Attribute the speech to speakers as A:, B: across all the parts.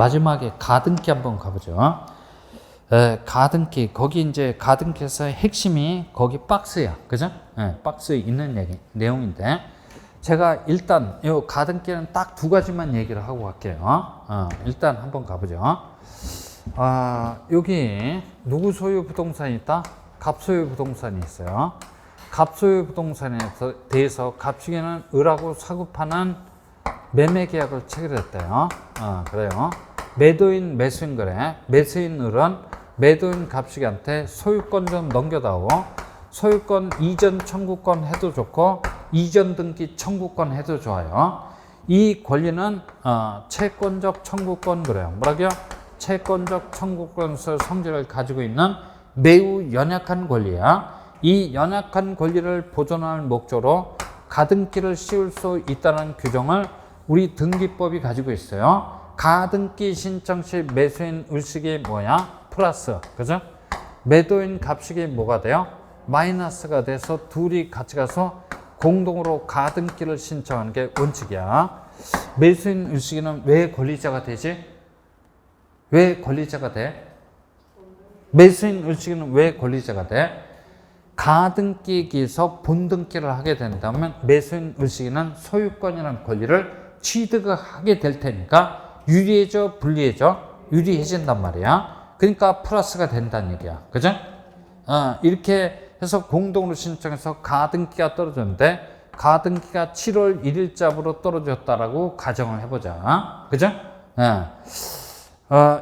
A: 마지막에 가등기 한번 가보죠. 가등기, 거기 이제 가등기에서 핵심이 거기 박스야. 그죠? 박스에 있는 내용인데, 제가 일단 이 가등기는 딱 두 가지만 얘기를 하고 갈게요. 일단 한번 가보죠. 여기 누구 소유 부동산이 있다? 갑소유 부동산이 있어요. 갑소유 부동산에 대해서 갑식에는 을하고 사급하는 매매 계약을 체결했대요. 그래요. 매도인 매수인 거래. 매수인 을은 매도인 갑식한테 소유권 좀 넘겨다오. 소유권 이전 청구권 해도 좋고 이전 등기 청구권 해도 좋아요. 이 권리는 채권적 청구권 그래요. 뭐라고요? 채권적 청구권서 성질을 가지고 있는 매우 연약한 권리야. 이 연약한 권리를 보존할 목적으로 가등기를 씌울 수 있다는 규정을 우리 등기법이 가지고 있어요. 가등기 신청 시 매수인 을식이 뭐야? 플러스. 그죠? 매도인 갑식이 뭐가 돼요? 마이너스가 돼서 둘이 같이 가서 공동으로 가등기를 신청하는 게 원칙이야. 매수인 을식이는 왜 권리자가 되지? 왜 권리자가 돼? 매수인 을식이는 왜 권리자가 돼? 가등기에서 본등기를 하게 된다면 매수인 을식이는 소유권이라는 권리를 취득하게 될 테니까 유리해져, 불리해져? 유리해진단 말이야. 그러니까 플러스가 된다는 얘기야. 그죠? 이렇게 해서 공동으로 신청해서 가등기가 떨어졌는데 가등기가 7월 1일자로 떨어졌다라고 가정을 해보자. 그죠?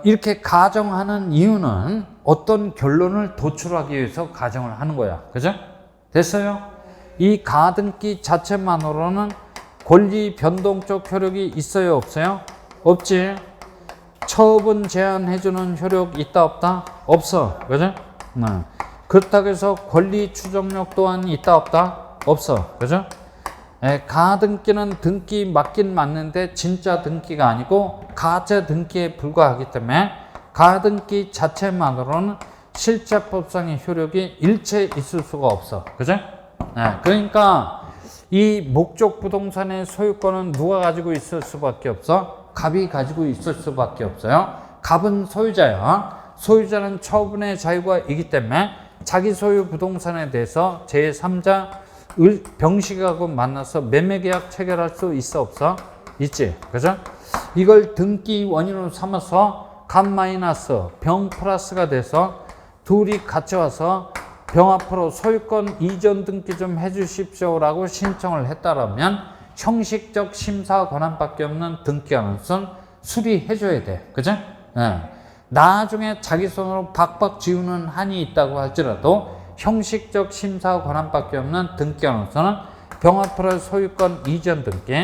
A: 이렇게 가정하는 이유는 어떤 결론을 도출하기 위해서 가정을 하는 거야. 그죠? 됐어요? 이 가등기 자체만으로는 권리 변동적 효력이 있어요? 없어요? 없지. 처분 제한해주는 효력 있다 없다? 없어. 그죠? 그렇다고 해서 권리 추정력 또한 있다 없다? 없어. 그죠? 가등기는 등기 맞긴 맞는데 진짜 등기가 아니고 가짜 등기에 불과하기 때문에 가등기 자체만으로는 실제법상의 효력이 일체 있을 수가 없어. 그죠? 그러니까 이 목적 부동산의 소유권은 누가 가지고 있을 수밖에 없어? 갑이 가지고 있을 수밖에 없어요. 갑은 소유자야. 소유자는 처분의 자유가 있기 때문에 자기 소유 부동산에 대해서 제3자 병식하고 만나서 매매계약 체결할 수 있어 없어? 있지. 그죠? 이걸 등기 원인으로 삼아서 갑 마이너스 병 플러스가 돼서 둘이 같이 와서 병 앞으로 소유권 이전 등기 좀 해주십시오라고 신청을 했다라면 형식적 심사 권한밖에 없는 등기관으로선 수리해줘야 돼. 그죠? 나중에 자기 손으로 박박 지우는 한이 있다고 할지라도 형식적 심사 권한밖에 없는 등기관으로서는 병 앞으로 소유권 이전 등기,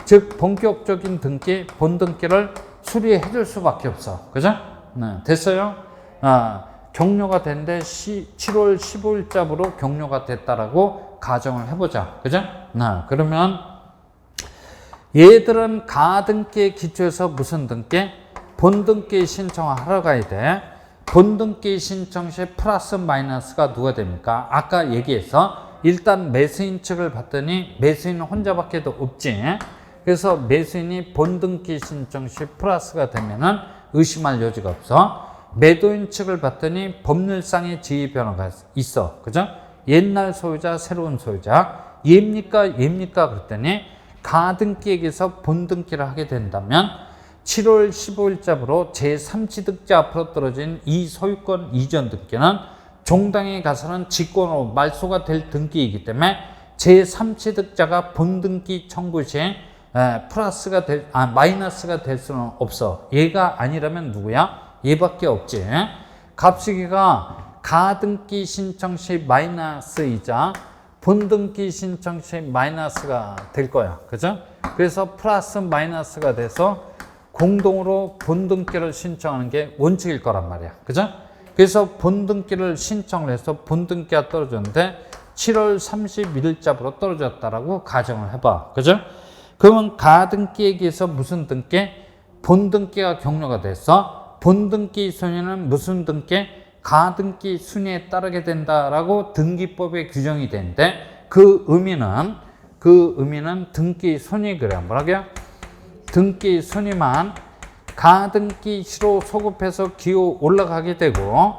A: 즉 본격적인 등기, 본등기를 수리해줄 수밖에 없어. 그죠? 됐어요? 격려가 된데 7월 15일자로 격려가 됐다라고 가정을 해보자. 그죠? 그러면 얘들은 가등기에 기초해서 무슨 등기? 본등기 신청을 하러 가야 돼. 본등기 신청 시 플러스 마이너스가 누가 됩니까? 아까 얘기해서 일단 매수인 측을 봤더니 매수인은 혼자밖에 없지. 그래서 매수인이 본등기 신청 시 플러스가 되면은 의심할 여지가 없어. 매도인 측을 봤더니 법률상의 지위 변화가 있어. 그죠? 옛날 소유자, 새로운 소유자. 얘입니까? 그랬더니 가등기에서 본등기를 하게 된다면 7월 15일자로 제3취득자 앞으로 떨어진 이 소유권 이전 등기는 종당에 가서는 직권으로 말소가 될 등기이기 때문에 제3취득자가 본등기 청구 시 마이너스가 될 수는 없어. 얘가 아니라면 누구야? 얘밖에 없지. 갑시기가 가등기 신청 시 마이너스이자 본등기 신청 시 마이너스가 될 거야. 그죠? 그래서 플러스 마이너스가 돼서 공동으로 본등기를 신청하는 게 원칙일 거란 말이야. 그죠? 그래서 본등기를 신청을 해서 본등기가 떨어졌는데 7월 31일자로 떨어졌다라고 가정을 해봐. 그죠? 그러면 가등기에서 무슨 등기? 본등기가 격려가 돼서 본등기 순위는 무슨 등기? 가등기 순위에 따르게 된다라고 등기법에 규정이 되는데 그 의미는 등기 순위 그래요. 뭐라고요? 등기 순위만 가등기 시로 소급해서 기어 올라가게 되고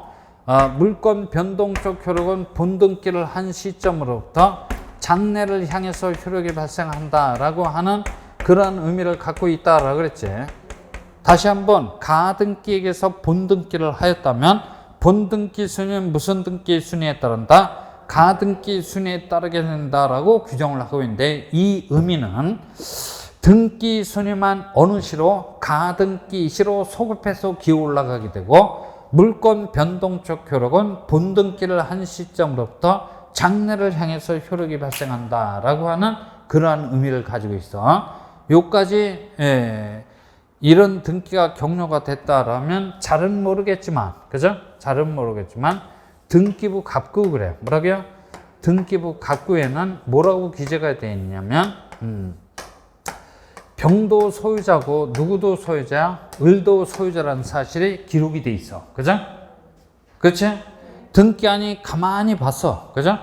A: 물권 변동적 효력은 본등기를 한 시점으로부터 장래를 향해서 효력이 발생한다라고 하는 그런 의미를 갖고 있다라고 그랬지. 다시 한번 가등기에게서 본등기를 하였다면 본등기 순위는 무슨 등기 순위에 따른다? 가등기 순위에 따르게 된다라고 규정을 하고 있는데, 이 의미는 등기 순위만 어느 시로 가등기 시로 소급해서 기어 올라가게 되고 물권 변동적 효력은 본등기를 한 시점으로부터 장래를 향해서 효력이 발생한다라고 하는 그러한 의미를 가지고 있어. 요까지 이런 등기가 격려가 됐다라면 잘은 모르겠지만, 그죠? 잘은 모르겠지만 등기부 갑구 그래. 뭐라고요? 등기부 갑구에는 뭐라고 기재가 되어 있냐면 병도 소유자고 누구도 소유자, 을도 소유자라는 사실이 기록이 돼 있어. 그죠? 그렇지? 등기안이 가만히 봤어. 그죠?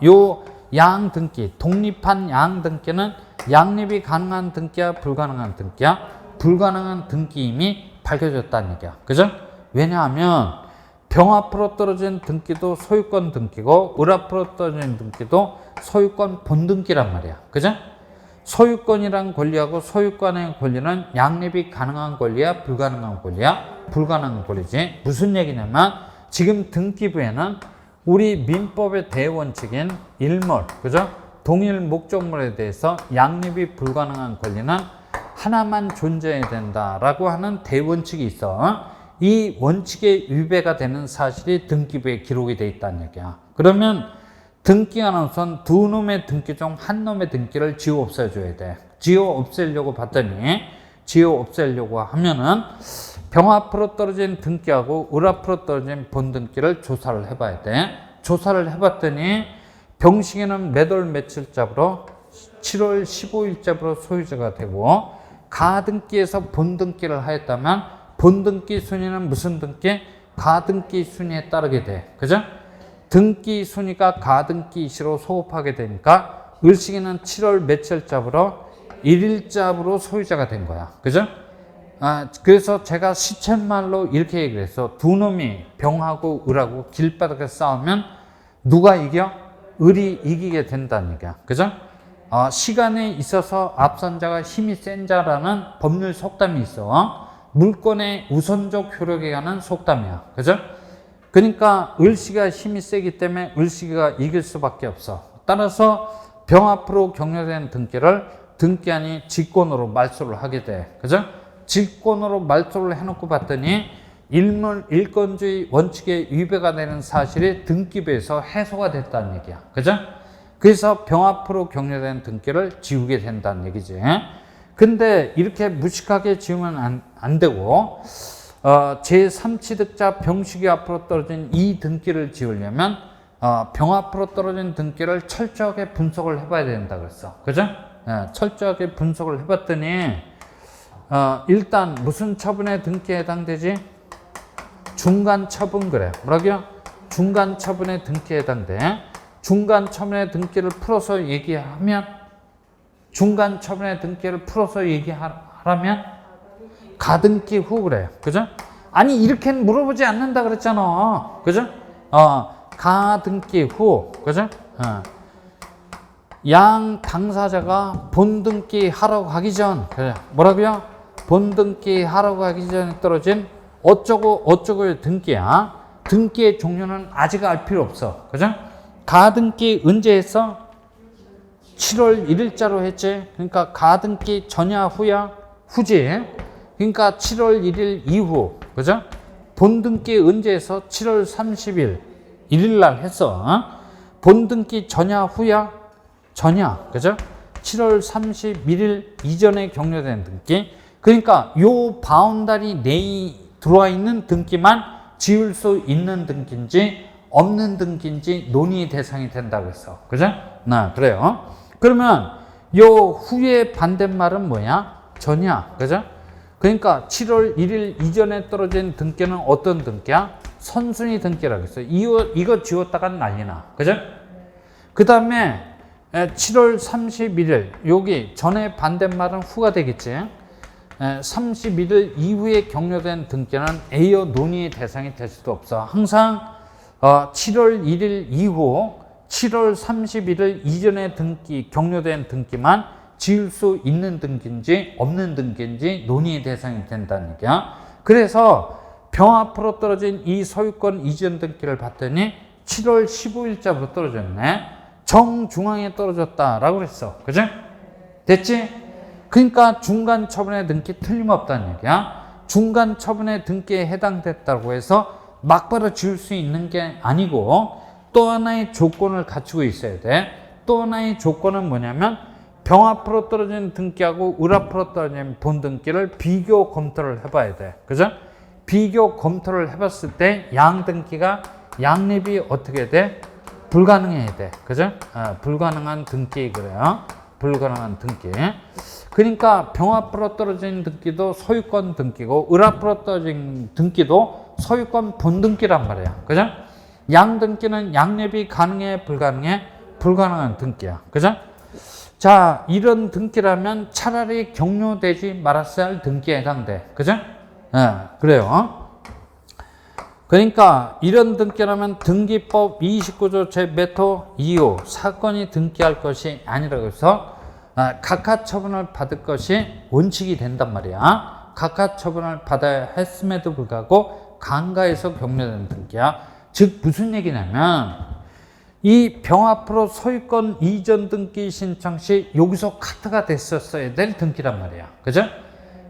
A: 요 양등기, 독립한 양등기는 양립이 가능한 등기야, 불가능한 등기야? 불가능한 등기임이 밝혀졌다는 얘기야. 그죠? 왜냐하면 병 앞으로 떨어진 등기도 소유권 등기고 을 앞으로 떨어진 등기도 소유권 본등기란 말이야. 그죠? 소유권이란 권리하고 소유권의 권리는 양립이 가능한 권리야, 불가능한 권리야? 불가능한 권리지. 무슨 얘기냐면 지금 등기부에는 우리 민법의 대원칙인 일몰, 그죠? 동일 목적물에 대해서 양립이 불가능한 권리는 하나만 존재해야 된다라고 하는 대원칙이 있어. 이 원칙에 위배가 되는 사실이 등기부에 기록이 돼 있다는 얘기야. 그러면 등기하는 우선 두 놈의 등기 중 한 놈의 등기를 지워 없애줘야 돼. 지워 없애려고 봤더니, 지워 없애려고 하면은 병 앞으로 떨어진 등기하고 을 앞으로 떨어진 본등기를 조사를 해봐야 돼. 조사를 해봤더니 병식에는 몇 월 며칠자로 7월 15일자로 소유자가 되고 가등기에서 본등기를 하였다면 본등기 순위는 무슨 등기? 가등기 순위에 따르게 돼. 그죠? 등기 순위가 가등기 시로 소급하게 되니까 을시기는 7월 며칠자로 1일자로 소유자가 된 거야. 그죠? 그래서 제가 시쳇말로 이렇게 얘기를 했어. 두 놈이 병하고 을하고 길바닥에 싸우면 누가 이겨? 을이 이기게 된다는 얘기야. 그죠? 시간에 있어서 앞선 자가 힘이 센 자라는 법률 속담이 있어. 물권의 우선적 효력에 관한 속담이야. 그죠? 그러니까 을시가 힘이 세기 때문에 을시가 이길 수밖에 없어. 따라서 병 앞으로 격려된 등기를 등기안이 직권으로 말소를 하게 돼. 그죠? 직권으로 말소를 해놓고 봤더니 일건주의 원칙에 위배가 되는 사실이 등기부에서 해소가 됐다는 얘기야. 그죠? 그래서 병 앞으로 격려된 등기를 지우게 된다는 얘기지. 근데 이렇게 무식하게 지우면 안 되고 제3취득자 병식이 앞으로 떨어진 이 등기를 지우려면 병 앞으로 떨어진 등기를 철저하게 분석을 해봐야 된다 그랬어. 그죠? 철저하게 분석을 해봤더니 일단 무슨 처분의 등기에 해당되지? 중간 처분 그래. 뭐라고요? 중간 처분의 등기에 해당돼. 중간 처분의 등기를 풀어서 얘기하면 중간 처분의 등기를 풀어서 얘기하라면 가등기 후 그래. 그죠? 아니 이렇게 물어보지 않는다 그랬잖아. 그죠? 가등기 후. 그죠? 양 당사자가 본등기 하러 가기 전 그래. 뭐라고요? 본등기 하러 가기 전에 떨어진 어쩌고의 등기야. 등기의 종류는 아직 알 필요 없어. 그죠? 가등기 언제 했어? 7월 1일자로 했지. 그러니까 가등기 전야 후야? 후지. 그러니까 7월 1일 이후. 그죠? 본등기 언제 해서 7월 30일 1일날 했어. 본등기 전야 후야? 전야. 그죠? 7월 31일 이전에 격려된 등기. 그러니까 요 바운다리 내에 들어와 있는 등기만 지울 수 있는 등기인지 없는 등기인지 논의 대상이 된다고 했어. 그죠? 그래요. 그러면 요 후에 반대말은 뭐야? 전야. 그죠? 그러니까 7월 1일 이전에 떨어진 등기는 어떤 등기야? 선순위 등기라고 했어요. 이거 지웠다가 난리나. 그죠? 그 다음에 7월 31일 여기 전에 반대말은 후가 되겠지. 31일 이후에 격려된 등기는 A여 논의의 대상이 될 수도 없어. 항상 7월 1일 이후 7월 31일 이전의 등기, 격려된 등기만 지을 수 있는 등기인지 없는 등기인지 논의의 대상이 된다는 얘기야. 그래서 병 앞으로 떨어진 이 소유권 이전 등기를 봤더니 7월 15일자로 떨어졌네. 정중앙에 떨어졌다라고 그랬어. 그죠? 됐지? 그러니까 중간 처분의 등기 틀림없다는 얘기야. 중간 처분의 등기에 해당됐다고 해서 막바로 지을 수 있는 게 아니고 또 하나의 조건을 갖추고 있어야 돼. 또 하나의 조건은 뭐냐면 병 앞으로 떨어진 등기하고 을 앞으로 떨어진 본 등기를 비교 검토를 해봐야 돼. 그죠? 비교 검토를 해봤을 때 양 등기가 양립이 어떻게 돼? 불가능해야 돼. 그죠? 불가능한 등기 그래요. 불가능한 등기. 그러니까 병 앞으로 떨어진 등기도 소유권 등기고 을 앞으로 떨어진 등기도 소유권 본 등기란 말이야. 그죠? 양 등기는 양립이 가능해 불가능해? 불가능한 등기야. 그죠? 자, 이런 등기라면 차라리 격려되지 말았어야 할 등기에 해당돼. 그죠? 그래요. 그러니까 이런 등기라면 등기법 29조 제 몇 호 2호 사건이 등기할 것이 아니라고 해서 각하 처분을 받을 것이 원칙이 된단 말이야. 각하 처분을 받아야 했음에도 불구하고 강가에서 격려된 등기야. 즉 무슨 얘기냐면 이 병 앞으로 소유권 이전 등기 신청 시 여기서 카트가 됐었어야 될 등기란 말이야. 그죠?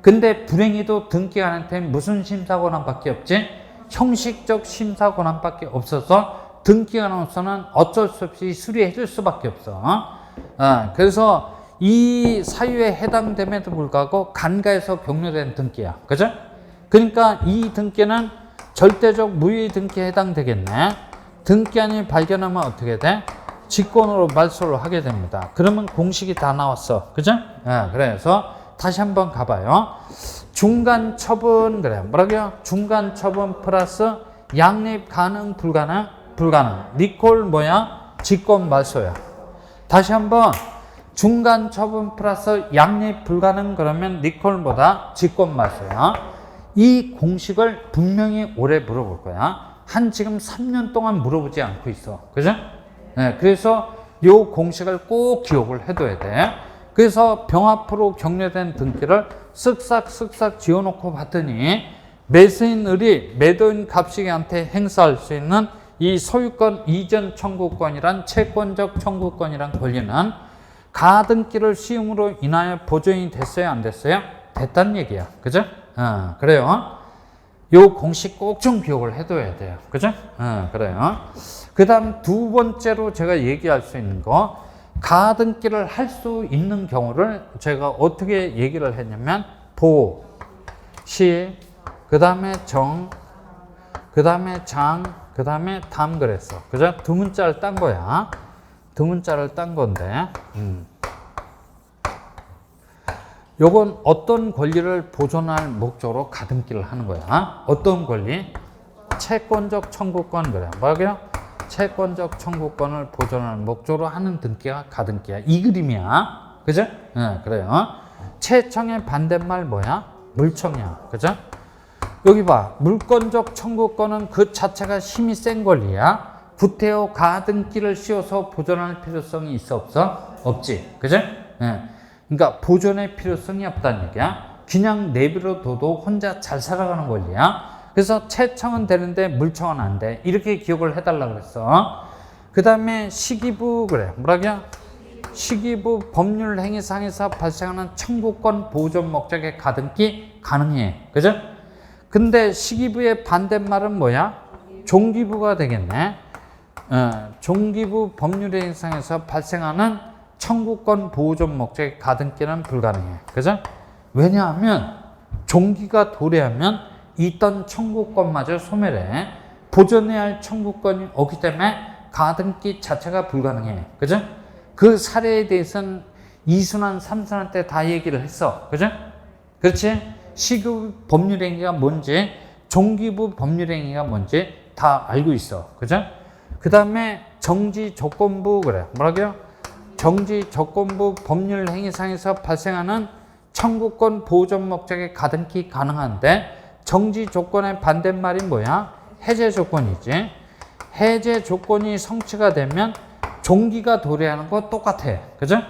A: 근데 불행히도 등기관한테 무슨 심사 권한밖에 없지? 형식적 심사 권한밖에 없어서 등기관으로서는 어쩔 수 없이 수리해 줄 수밖에 없어. 그래서 이 사유에 해당됨에도 불구하고 간가에서 격려된 등기야. 그죠? 그러니까 이 등기는 절대적 무효의 등기에 해당되겠네. 등기한이 발견하면 어떻게 돼? 직권으로 말소를 하게 됩니다. 그러면 공식이 다 나왔어. 그죠? 그래서 다시 한번 가봐요. 중간 처분, 그래. 뭐라고요? 중간 처분 플러스 양립 가능, 불가능? 불가능. 리콜 뭐야? 직권 말소야. 다시 한번. 중간 처분 플러스 양립 불가능 그러면 리콜보다 직권 말소야. 이 공식을 분명히 오래 물어볼 거야. 한 지금 3년 동안 물어보지 않고 있어. 그죠? 그래서 이 공식을 꼭 기억을 해둬야 돼. 그래서 병 앞으로 격려된 등기를 쓱싹쓱싹 지어놓고 봤더니 매수인 을이 매도인 갑식이한테 행사할 수 있는 이 소유권 이전 청구권이란 채권적 청구권이란 권리는 가등기를 시음으로 인하여 보존이 됐어요? 안 됐어요? 됐다는 얘기야. 그죠? 그래요. 요 공식 꼭 좀 기억을 해둬야 돼요. 그죠? 그래요. 그 다음 두 번째로 제가 얘기할 수 있는 거, 가등기를 할 수 있는 경우를 제가 어떻게 얘기를 했냐면, 보, 시, 그 다음에 정, 그 다음에 장, 그 다음에 담 그랬어. 그죠? 두 문자를 딴 거야. 두 문자를 딴 건데, 요건 어떤 권리를 보존할 목적으로 가등기를 하는 거야. 어떤 권리? 채권적 청구권 그래. 뭐라고요? 채권적 청구권을 보존할 목적으로 하는 등기가 가등기야. 이 그림이야. 그죠? 그래요. 채청의 반대말 뭐야? 물청이야. 그죠? 여기 봐. 물권적 청구권은 그 자체가 힘이 센 권리야. 구태여 가등기를 씌워서 보존할 필요성이 있어 없어? 없지. 그죠? 그러니까 보존의 필요성이 없다는 얘기야. 그냥 내버려 둬도 혼자 잘 살아가는 권리야. 그래서 채청은 되는데 물청은 안 돼. 이렇게 기억을 해달라고 그랬어. 그 다음에 시기부 그래. 뭐라고요? 시기부 법률 행위상에서 발생하는 청구권 보존 목적의 가등기 가능해. 그죠? 근데 시기부의 반대말은 뭐야? 종기부가 되겠네. 종기부 법률 행위상에서 발생하는 청구권 보존 목적의 가등기는 불가능해. 그죠? 왜냐하면 종기가 도래하면 있던 청구권마저 소멸해. 보존해야 할 청구권이 없기 때문에 가등기 자체가 불가능해. 그죠? 그 사례에 대해서는 2순환, 3순환 때 다 얘기를 했어. 그죠? 그렇지? 시기부 법률행위가 뭔지, 종기부 법률행위가 뭔지 다 알고 있어. 그죠? 그 다음에 정지조건부 그래. 뭐라고요? 정지조건부 법률행위상에서 발생하는 청구권 보존 목적의 가등기 가능한데 정지 조건의 반대말이 뭐야? 해제 조건이지. 해제 조건이 성취가 되면 종기가 도래하는 거 똑같아. 그죠?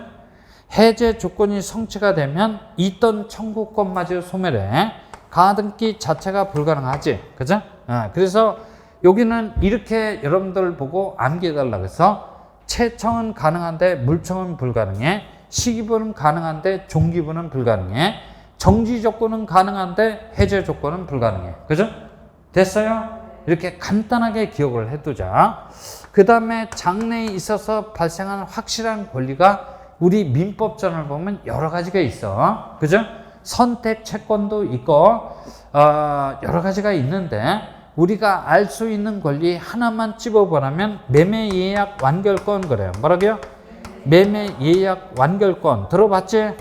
A: 해제 조건이 성취가 되면 있던 청구권마저 소멸해. 가등기 자체가 불가능하지. 그죠? 그래서 여기는 이렇게 여러분들 보고 암기해달라고 해서 채청은 가능한데 물청은 불가능해. 시기부는 가능한데 종기부는 불가능해. 정지 조건은 가능한데 해제 조건은 불가능해. 그죠? 됐어요? 이렇게 간단하게 기억을 해두자. 그 다음에 장래에 있어서 발생하는 확실한 권리가 우리 민법전을 보면 여러 가지가 있어. 그죠? 선택 채권도 있고 여러 가지가 있는데 우리가 알 수 있는 권리 하나만 찝어보라면 매매 예약 완결권 그래요. 뭐라고요? 매매 예약 완결권 들어봤지?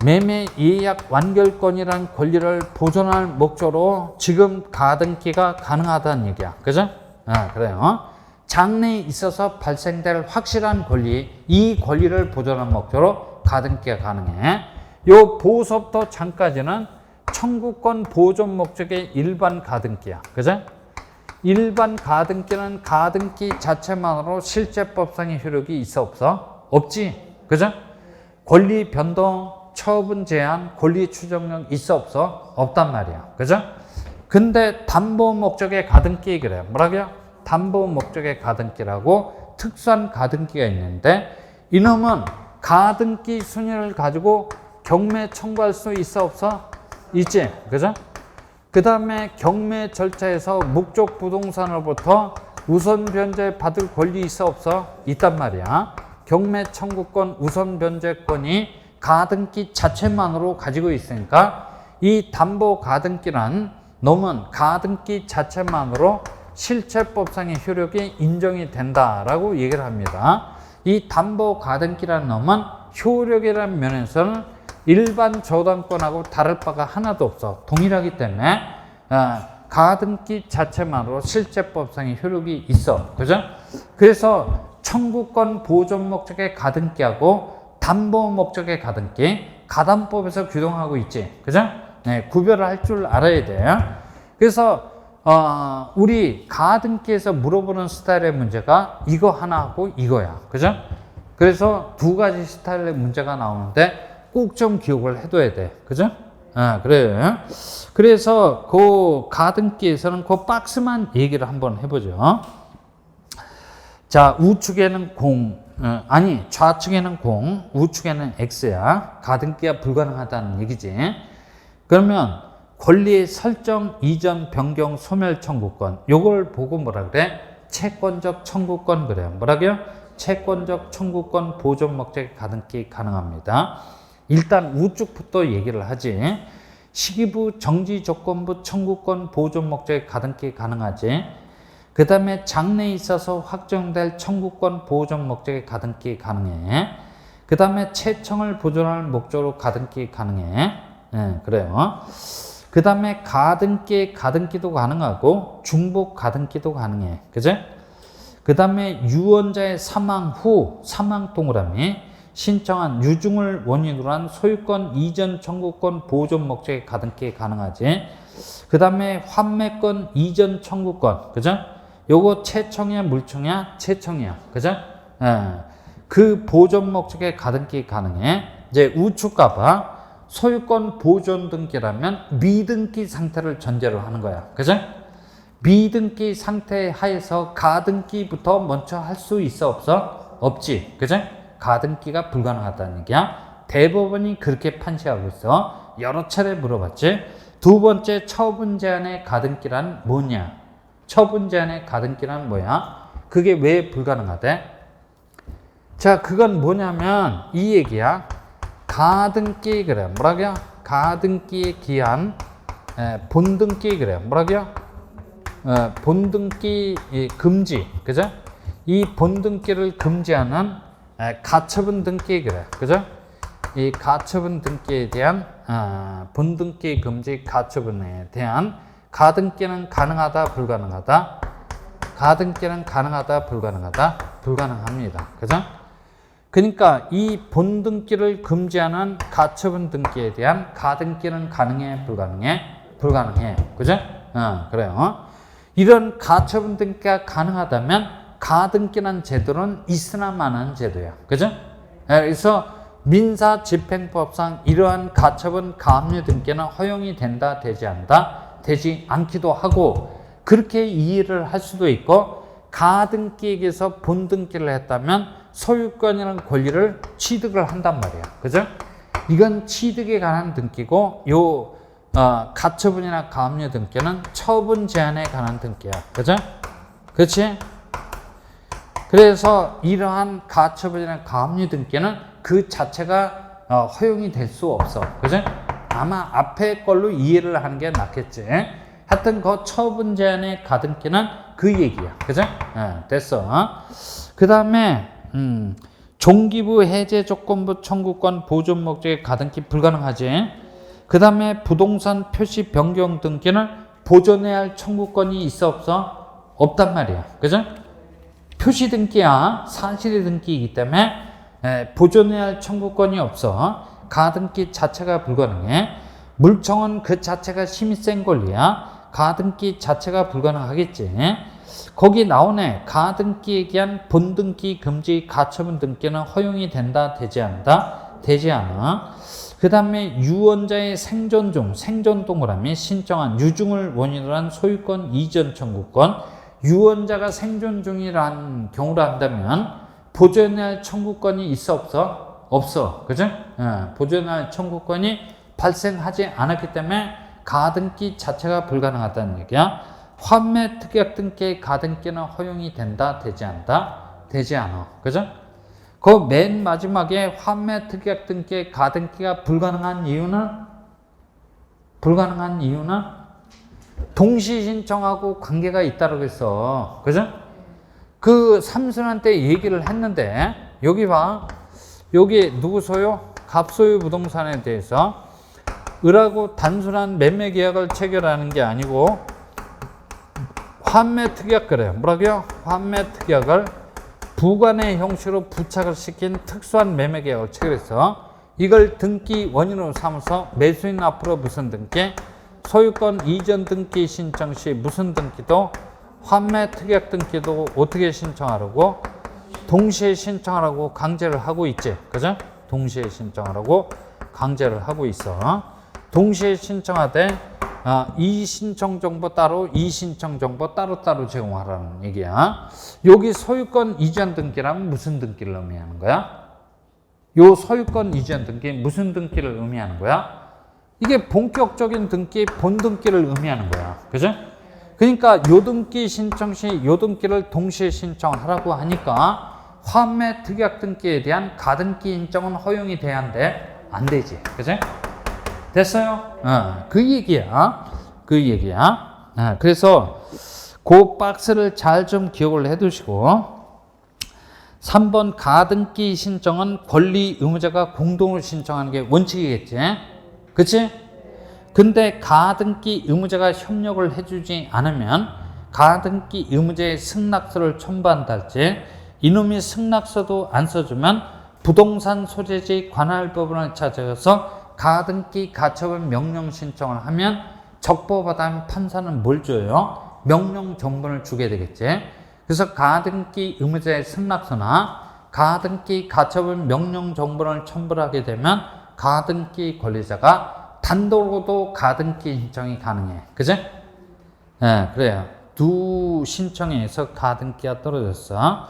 A: 매매 예약 완결권이란 권리를 보존할 목적으로 지금 가등기가 가능하다는 얘기야. 그죠? 그래요. 장래에 있어서 발생될 확실한 권리, 이 권리를 보존할 목적으로 가등기가 가능해. 요 보호서부터 장까지는 청구권 보존 목적의 일반 가등기야. 그죠? 일반 가등기는 가등기 자체만으로 실제법상의 효력이 있어 없어? 없지. 그죠? 권리 변동, 처분 제한, 권리 추정력 있어 없어? 없단 말이야. 그죠? 근데 담보 목적의 가등기 그래요. 뭐라고요? 담보 목적의 가등기라고 특수한 가등기가 있는데 이놈은 가등기 순위를 가지고 경매 청구할 수 있어 없어? 있지. 그죠? 그 다음에 경매 절차에서 목적 부동산으로부터 우선 변제 받을 권리 있어 없어? 있단 말이야. 경매 청구권 우선 변제권이 가등기 자체만으로 가지고 있으니까 이 담보 가등기란 놈은 가등기 자체만으로 실체법상의 효력이 인정이 된다라고 얘기를 합니다. 이 담보 가등기라는 놈은 효력이라는 면에서는 일반 저당권하고 다를 바가 하나도 없어. 동일하기 때문에 가등기 자체만으로 실체법상의 효력이 있어. 그죠? 그래서 청구권 보존 목적의 가등기하고 담보 목적의 가등기, 가담법에서 규정하고 있지. 그죠? 네, 구별을 할 줄 알아야 돼요. 그래서 우리 가등기에서 물어보는 스타일의 문제가 이거 하나 하고 이거야. 그죠? 그래서 두 가지 스타일의 문제가 나오는데 꼭 좀 기억을 해둬야 돼. 그죠? 그래요. 그래서 그 가등기에서는 그 박스만 얘기를 한번 해보죠. 자, 우측에는 좌측에는 0, 우측에는 X야. 가등기가 불가능하다는 얘기지. 그러면 권리의 설정, 이전, 변경, 소멸 청구권. 요걸 보고 뭐라 그래? 채권적 청구권 그래요. 뭐라고요? 채권적 청구권 보존 목적의 가등기 가능합니다. 일단 우측부터 얘기를 하지. 시기부, 정지 조건부, 청구권 보존 목적의 가등기 가능하지. 그 다음에 장래에 있어서 확정될 청구권 보존 목적의 가등기 가능해. 그 다음에 채청을 보존할 목적으로 가등기 가능해. 그래요. 그 다음에 가등기도 가능하고 중복 가등기도 가능해. 그죠? 그 다음에 유언자의 사망 후, 사망 동그라미, 신청한 유증을 원인으로 한 소유권 이전 청구권 보존 목적의 가등기 가능하지. 그 다음에 환매권 이전 청구권, 그죠? 요거 채청이야, 물청이야? 채청이야, 그죠? 그 보존 목적의 가등기 가능해. 이제 우측 가봐. 소유권 보존 등기라면 미등기 상태를 전제로 하는 거야. 그죠? 미등기 상태 하에서 가등기부터 먼저 할 수 있어 없어? 없지. 그죠? 가등기가 불가능하다는 얘기야. 대법원이 그렇게 판시하고 있어. 여러 차례 물어봤지. 두 번째 처분 제한의 가등기란 뭐냐? 처분 제한의 가등기란 뭐야? 그게 왜 불가능하대? 자, 그건 뭐냐면 이 얘기야. 가등기 그래. 뭐라고요? 가등기의 기한 본등기 그래. 뭐라고요? 본등기 금지. 그죠? 이 본등기를 금지하는 가처분 등기 그래. 그죠? 이 가처분 등기에 대한 본등기 금지 가처분에 대한 가등기는 가능하다 불가능하다? 가등기는 가능하다 불가능하다? 불가능합니다. 그죠? 그러니까 이 본등기를 금지하는 가처분 등기에 대한 가등기는 가능해, 불가능해? 불가능해. 그죠? 그래요. 이런 가처분 등기가 가능하다면 가등기란 제도는 있으나 마나는 제도야. 그죠? 그래서 민사집행법상 이러한 가처분 가압류 등기는 허용이 된다, 되지 않다, 되지 않기도 하고, 그렇게 이해를 할 수도 있고, 가등기에게서 본등기를 했다면 소유권이라는 권리를 취득을 한단 말이야. 그죠? 이건 취득에 관한 등기고, 가처분이나 가압류 등기는 처분 제한에 관한 등기야. 그죠? 그렇지? 그래서 이러한 가처분이나 가압류 등기는 그 자체가 허용이 될 수 없어. 그죠? 아마 앞에 걸로 이해를 하는 게 낫겠지. 하여튼 그 처분 제한의 가등기는 그 얘기야. 그죠? 됐어. 그 다음에 종기부 해제 조건부 청구권 보존 목적의 가등기 불가능하지. 그 다음에 부동산 표시 변경 등기는 보존해야 할 청구권이 있어, 없어? 없단 말이야. 그죠? 표시 등기야. 사실의 등기이기 때문에 보존해야 할 청구권이 없어. 가등기 자체가 불가능해. 물청은 그 자체가 힘이 센 권리야. 가등기 자체가 불가능하겠지. 거기 나오네. 가등기에 대한 본등기 금지 가처분 등기는 허용이 된다, 되지 않다, 되지 않아. 그 다음에 유언자의 생존 중, 생존 동그라미 신청한 유증을 원인으로 한 소유권 이전 청구권. 유언자가 생존 중이라는 경우를 한다면 보존해야 할 청구권이 있어, 없어? 없어. 그죠? 보존해야 할 청구권이 발생하지 않았기 때문에 가등기 자체가 불가능하다는 얘기야. 환매 특약 등기의 가등기는 허용이 된다, 되지 않다, 되지 않아. 그죠? 그 맨 마지막에 환매 특약 등기의 가등기가 불가능한 이유는 동시 신청하고 관계가 있다고 했어. 그죠? 그 삼순한테 얘기를 했는데, 여기 봐. 여기 누구 소유? 갑소유 부동산에 대해서 을하고 단순한 매매 계약을 체결하는 게 아니고 환매 특약, 그래요. 뭐라고요? 환매 특약을 부관의 형식으로 부착을 시킨 특수한 매매 계약을 체결해서 이걸 등기 원인으로 삼아서 매수인 앞으로 무슨 등기, 소유권 이전 등기 신청 시 무슨 등기도, 환매 특약 등기도 어떻게 신청하라고? 동시에 신청하라고 강제를 하고 있지. 그죠? 동시에 신청하라고 강제를 하고 있어. 동시에 신청하되 이 신청 정보 따로, 이 신청 정보 따로따로 제공하라는 얘기야. 여기 소유권 이전 등기라면 무슨 등기를 의미하는 거야? 요 소유권 이전 등기 무슨 등기를 의미하는 거야? 이게 본격적인 등기, 본등기를 의미하는 거야. 그죠? 그러니까 요 등기 신청 시 요 등기를 동시에 신청하라고 하니까 환매 특약 등기에 대한 가등기 인정은 허용이 돼야 하는데 안 되지. 그죠? 됐어요? 그 얘기야. 그 얘기야. 그래서 그 박스를 잘 좀 기억을 해 두시고, 3번 가등기 신청은 권리 의무자가 공동으로 신청하는 게 원칙이겠지. 그치? 근데 가등기 의무자가 협력을 해주지 않으면 가등기 의무자의 승낙서를 첨부한다 할지, 이놈이 승낙서도 안 써주면 부동산 소재지 관할법원을 찾아가서 가등기 가처분 명령 신청을 하면 적법하다면 판사는 뭘 줘요? 명령 정본을 주게 되겠지. 그래서 가등기 의무자의 승낙서나 가등기 가처분 명령 정본을 첨부를 하게 되면 가등기 권리자가 단독으로도 가등기 신청이 가능해. 그죠? 그래요. 두 신청에 의해서 가등기가 떨어졌어.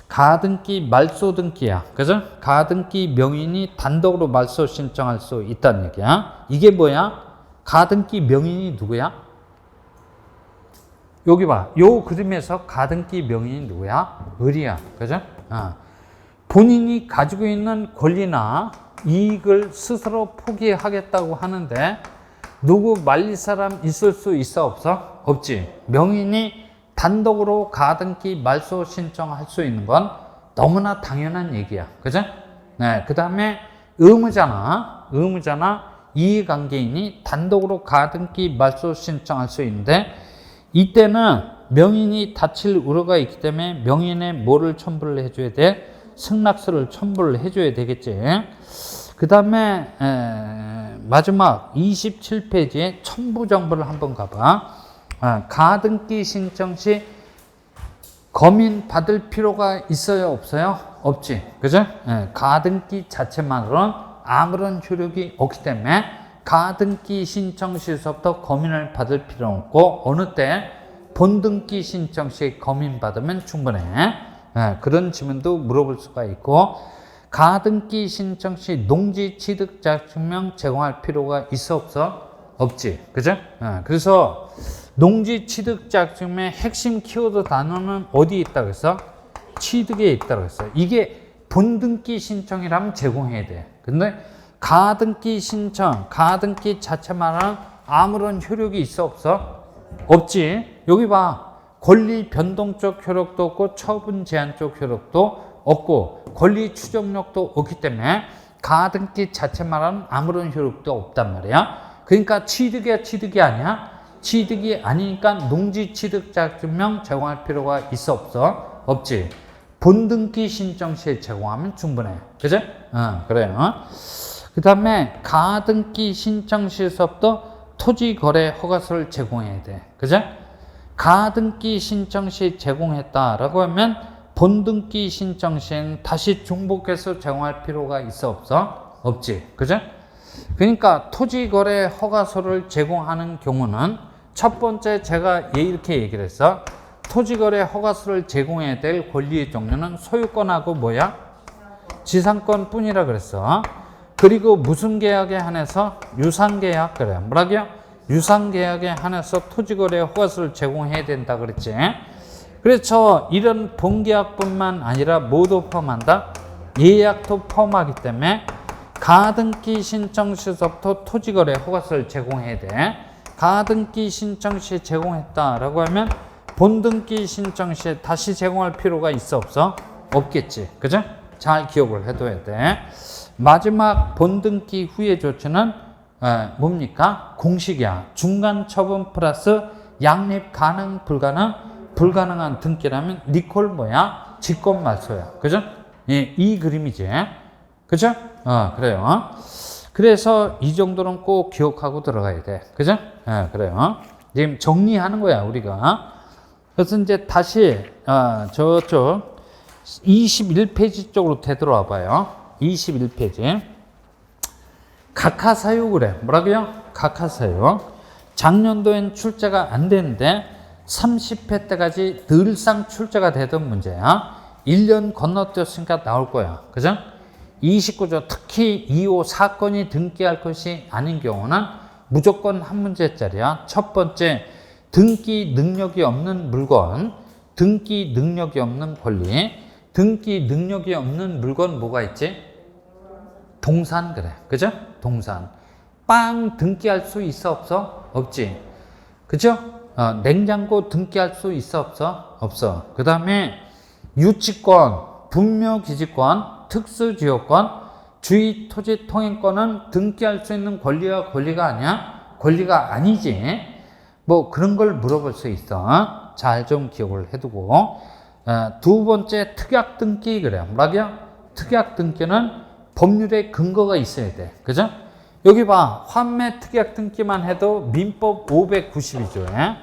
A: 가등기 말소 등기야. 그죠? 가등기 명인이 단독으로 말소 신청할 수 있다는 얘기야. 이게 뭐야? 가등기 명인이 누구야? 여기 봐. 요 그림에서 가등기 명인이 누구야? 을이야. 그죠? 본인이 가지고 있는 권리나 이익을 스스로 포기하겠다고 하는데 누구 말릴 사람 있을 수 있어, 없어? 없지. 명인이 단독으로 가등기 말소 신청할 수 있는 건 너무나 당연한 얘기야. 그죠? 네. 그 다음에 의무자나 이해관계인이 단독으로 가등기 말소 신청할 수 있는데, 이때는 명인이 다칠 우려가 있기 때문에 명인의 뭐를 첨부를 해줘야 돼? 승낙서를 첨부를 해줘야 되겠지. 그 다음에 마지막 27페이지에 첨부 정보를 한번 가봐. 가등기 신청 시 검인 받을 필요가 있어요, 없어요? 없지, 그죠? 가등기 자체만으로는 아무런 효력이 없기 때문에 가등기 신청 시부터 검인을 받을 필요는 없고, 어느 때 본등기 신청 시 검인 받으면 충분해. 그런 질문도 물어볼 수가 있고, 가등기 신청 시 농지 취득 자증명 제공할 필요가 있어, 없어? 없지, 그죠? 그래서 농지 취득 자증명의 핵심 키워드 단어는 어디에 있다고 했어? 취득에 있다고 했어. 이게 본등기 신청이라면 제공해야 돼. 근데 가등기 신청, 가등기 자체만은 아무런 효력이 있어, 없어? 없지. 여기 봐. 권리 변동적 효력도 없고 처분 제한적 효력도 없고 권리 추정력도 없기 때문에 가등기 자체만은 아무런 효력도 없단 말이야. 그러니까 취득이 아니야? 취득이 아니니까 농지 취득 자증명 제공할 필요가 있어, 없어? 없지. 본등기 신청 시에 제공하면 충분해. 그죠? 그래요. 그 다음에 가등기 신청 시에서부터 토지거래 허가서를 제공해야 돼. 그죠? 가등기 신청 시 제공했다라고 하면 본등기 신청 시에는 다시 중복해서 제공할 필요가 있어, 없어? 없지. 그죠? 그러니까 토지거래 허가서를 제공하는 경우는 첫 번째 제가 이렇게 얘기를 했어. 토지거래 허가서를 제공해야 될 권리의 종류는 소유권하고 뭐야? 지상권 뿐이라 그랬어. 그리고 무슨 계약에 한해서? 유상계약. 그래. 뭐라고요? 유상계약에 한해서 토지거래 허가서를 제공해야 된다 그랬지. 그래서 이런 본계약뿐만 아니라 모두 포함한다? 예약도 포함하기 때문에 가등기 신청 시부터 토지거래 허가서를 제공해야 돼. 가등기 신청 시에 제공했다라고 하면 본등기 신청 시에 다시 제공할 필요가 있어, 없어? 없겠지. 그죠? 잘 기억을 해둬야 돼. 마지막 본등기 후의 조치는 뭡니까? 공식이야. 중간 처분 플러스 양립 가능, 불가능, 불가능한 등기라면 리콜 뭐야? 직권 말소야. 그죠? 이 그림이지. 그죠? 그래요. 그래서 이 정도는 꼭 기억하고 들어가야 돼. 그죠? 그래요. 지금 정리하는 거야, 우리가. 그래서 이제 다시, 저쪽 21페이지 쪽으로 되돌아와 봐요. 21페이지. 각하사유 그래. 뭐라고요? 각하사유. 작년도엔 출제가 안 되는데 30회 때까지 늘상 출제가 되던 문제야. 1년 건너뛰었으니까 나올 거야. 그죠? 29조 특히 2호 사건이 등기할 것이 아닌 경우는 무조건 한 문제짜리야. 첫 번째, 등기 능력이 없는 물건, 등기 능력이 없는 권리, 등기 능력이 없는 물건 뭐가 있지? 동산 그래. 그죠? 동산. 빵 등기할 수 있어, 없어? 없지. 그죠? 냉장고 등기할 수 있어, 없어? 없어. 그 다음에 유치권, 분묘기지권, 특수지역권, 주의토지 통행권은 등기할 수 있는 권리가 아니야? 권리가 아니지. 뭐 그런 걸 물어볼 수 있어. 잘 좀 기억을 해두고. 두 번째 특약 등기 그래요. 뭐라고요? 특약 등기는 법률에 근거가 있어야 돼. 그죠? 여기 봐. 환매 특약 등기만 해도 민법 592조에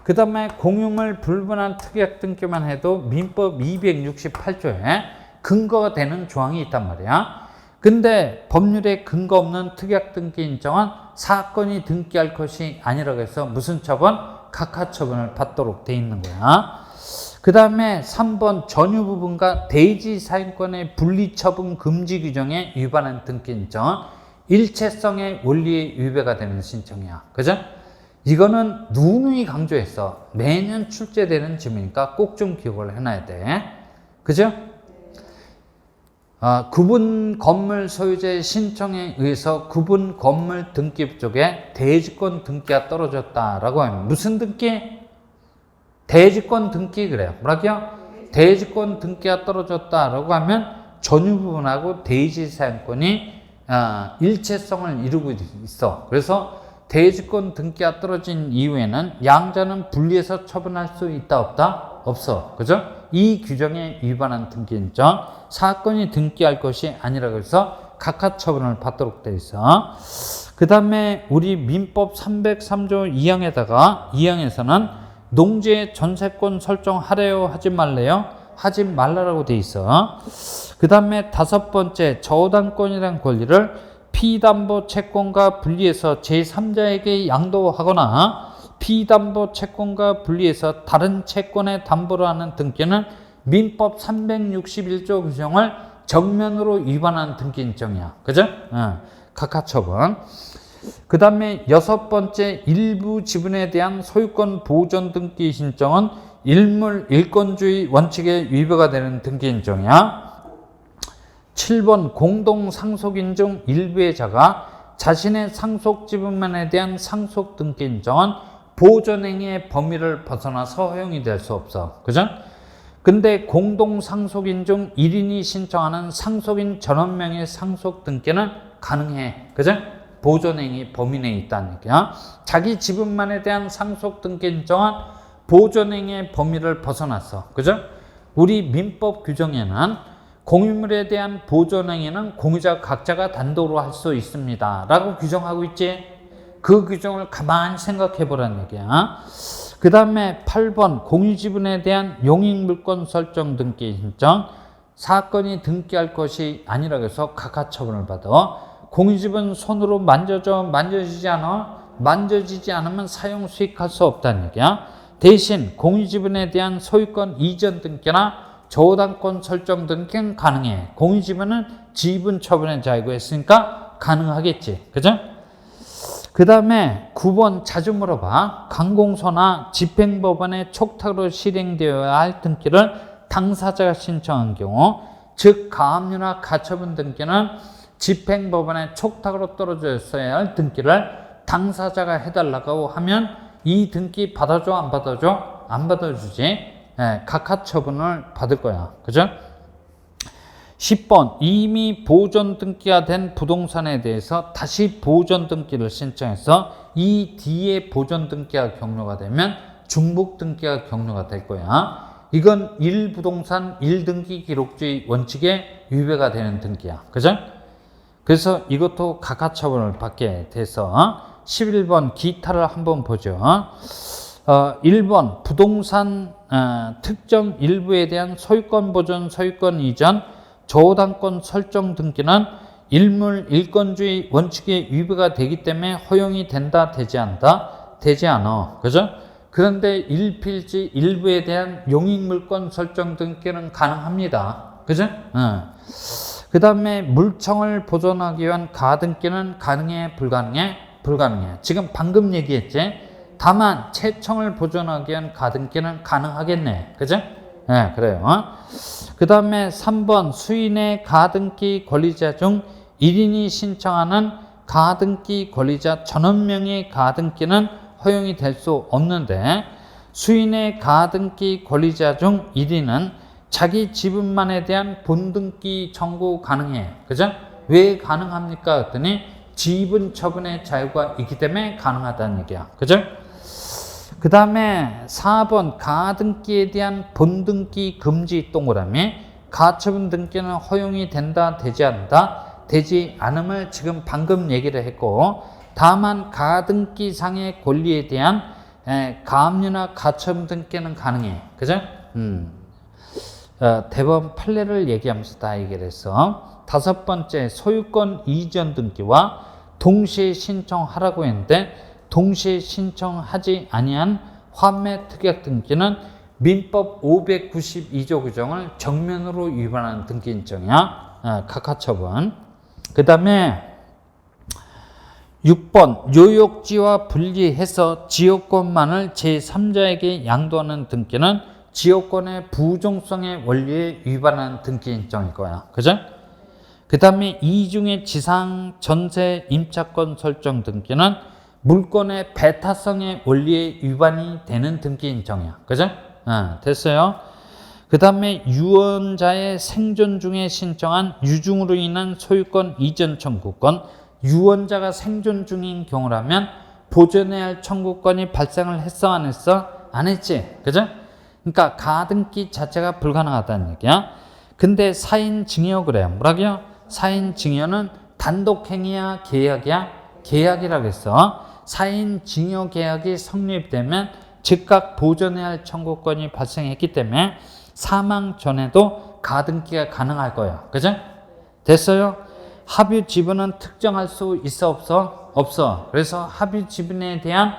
A: 그 다음에 공유물 불분한 특약 등기만 해도 민법 268조에 근거가 되는 조항이 있단 말이야. 근데 법률에 근거 없는 특약 등기 인정은 사건이 등기할 것이 아니라고 해서 무슨 처분? 각하처분을 받도록 돼 있는 거야. 그 다음에 3번 전유 부분과 대지 사용권의 분리처분 금지 규정에 위반한 등기 인정은 일체성의 원리에 위배가 되는 신청이야. 그죠? 이거는 누누이 강조했어. 매년 출제되는 질문이니까 꼭 좀 기억을 해놔야 돼. 그죠? 구분 건물 소유자의 신청에 의해서 구분 건물 등기 쪽에 대지권 등기가 떨어졌다라고 하면 무슨 등기? 대지권 등기 그래요. 뭐라고요? 대지권 등기가 떨어졌다라고 하면 전유 부분하고 대지 사용권이 일체성을 이루고 있어. 그래서 대지권 등기가 떨어진 이후에는 양자는 분리해서 처분할 수 있다 없다? 없어. 그죠? 이 규정에 위반한 등기인정 사건이 등기할 것이 아니라고 해서 각하 처분을 받도록 되어 있어. 그 다음에 우리 민법 303조 2항에다가 2항에서는 농지의 전세권 설정하래요 하지 말래요? 하지 말라라고 되어 있어. 그 다음에 다섯 번째 저당권이라는 권리를 피담보 채권과 분리해서 제3자에게 양도하거나 피담보 채권과 분리해서 다른 채권에 담보를 하는 등기는 민법 361조 규정을 정면으로 위반한 등기인정이야. 그죠? 각하 처분. 그 다음에 여섯 번째 일부 지분에 대한 소유권 보존 등기 신청은 일물 일권주의 원칙에 위배가 되는 등기 인정이야. 7번 공동 상속인 중 일부의 자가 자신의 상속 지분만에 대한 상속 등기 인정은 보존행위의 범위를 벗어나서 허용이 될 수 없어. 그죠? 근데 공동 상속인 중 1인이 신청하는 상속인 전원명의 상속 등기는 가능해. 그죠? 보존행위 범위 내에 있다는 얘기야. 자기 지분만에 대한 상속 등기 인정은 보존행위의 범위를 벗어났어. 그죠? 우리 민법 규정에는 공유물에 대한 보존행위는 공유자 각자가 단독으로 할 수 있습니다. 라고 규정하고 있지? 그 규정을 가만히 생각해 보라는 얘기야. 그 다음에 8번 공유지분에 대한 용익물권 설정 등기 신청 사건이 등기할 것이 아니라고 해서 각하 처분을 받아. 공유지분 손으로 만져지지 않아? 만져지지 않으면 사용 수익할 수 없다는 얘기야. 대신 공유지분에 대한 소유권 이전 등기나 저당권 설정 등기는 가능해. 공유지분은 지분 처분의 자유가 있으니까 가능하겠지. 그죠? 그 다음에 9번 자주 물어봐. 관공서나 집행법원의 촉탁으로 실행되어야 할 등기를 당사자가 신청한 경우 즉 가압류나 가처분 등기는 집행법원의 촉탁으로 떨어졌어야 할 등기를 당사자가 해달라고 하면 이 등기 받아줘 안 받아줘? 안 받아주지. 각하 처분을 받을 거야. 그죠? 10번 이미 보존 등기가 된 부동산에 대해서 다시 보존 등기를 신청해서 이 뒤에 보존 등기가 격려가 되면 중복 등기가 격려가 될 거야. 이건 1부동산 1등기 기록주의 원칙에 위배가 되는 등기야. 그죠? 그래서 이것도 각하 처분을 받게 돼서 11번 기타를 한번 보죠. 1번 부동산 특정 일부에 대한 소유권 보존, 소유권 이전, 저당권 설정 등기는 일물 일권주의 원칙에 위배가 되기 때문에 허용이 된다, 되지 않다? 되지 않아. 그죠? 그런데 일필지 일부에 대한 용익물권 설정 등기는 가능합니다. 그죠? 그 다음에 물청을 보존하기 위한 가등기는 가능해, 불가능해? 불가능해. 지금 방금 얘기했지? 다만 채청을 보존하기 위한 가등기는 가능하겠네. 그죠? 네, 그래요. 그 다음에 3번 수인의 가등기 권리자 중 1인이 신청하는 가등기 권리자 전원명의 가등기는 허용이 될 수 없는데 수인의 가등기 권리자 중 1인은 자기 지분만에 대한 본등기 청구 가능해. 그죠? 왜 가능합니까? 그랬더니 지분 처분의 자유가 있기 때문에 가능하다는 얘기야. 그죠? 그 다음에 4번 가등기에 대한 본등기 금지 동그라미 가처분 등기는 허용이 된다, 되지 않는다? 되지 않음을 지금 방금 얘기를 했고 다만 가등기상의 권리에 대한 가압류나 가처분 등기는 가능해. 그죠? 대법원 판례를 얘기하면서 다 얘기를 했어. 다섯 번째 소유권 이전 등기와 동시에 신청하라고 했는데 동시에 신청하지 아니한 환매 특약 등기는 민법 592조 규정을 정면으로 위반하는 등기 인정이야. 각하 처분. 그 다음에 6번 요역지와 분리해서 지역권만을 제3자에게 양도하는 등기는 지역권의 부종성의 원리에 위반하는 등기 인정일 거야. 그죠? 그 다음에 이중의 지상, 전세, 임차권 설정 등기는 물권의 배타성의 원리에 위반이 되는 등기 인정이야. 그죠? 됐어요. 그 다음에 유언자의 생존 중에 신청한 유증으로 인한 소유권 이전 청구권, 유언자가 생존 중인 경우라면 보존해야 할 청구권이 발생을 했어, 안 했어? 안 했지. 그죠? 그러니까 가등기 자체가 불가능하다는 얘기야. 근데 사인 증여 그래요. 뭐라고요? 사인 증여는 단독 행위야, 계약이야? 계약이라고 했어. 사인 증여 계약이 성립되면 즉각 보존해야 할 청구권이 발생했기 때문에 사망 전에도 가등기가 가능할 거야. 그죠? 됐어요? 합유 지분은 특정할 수 있어, 없어? 없어. 그래서 합유 지분에 대한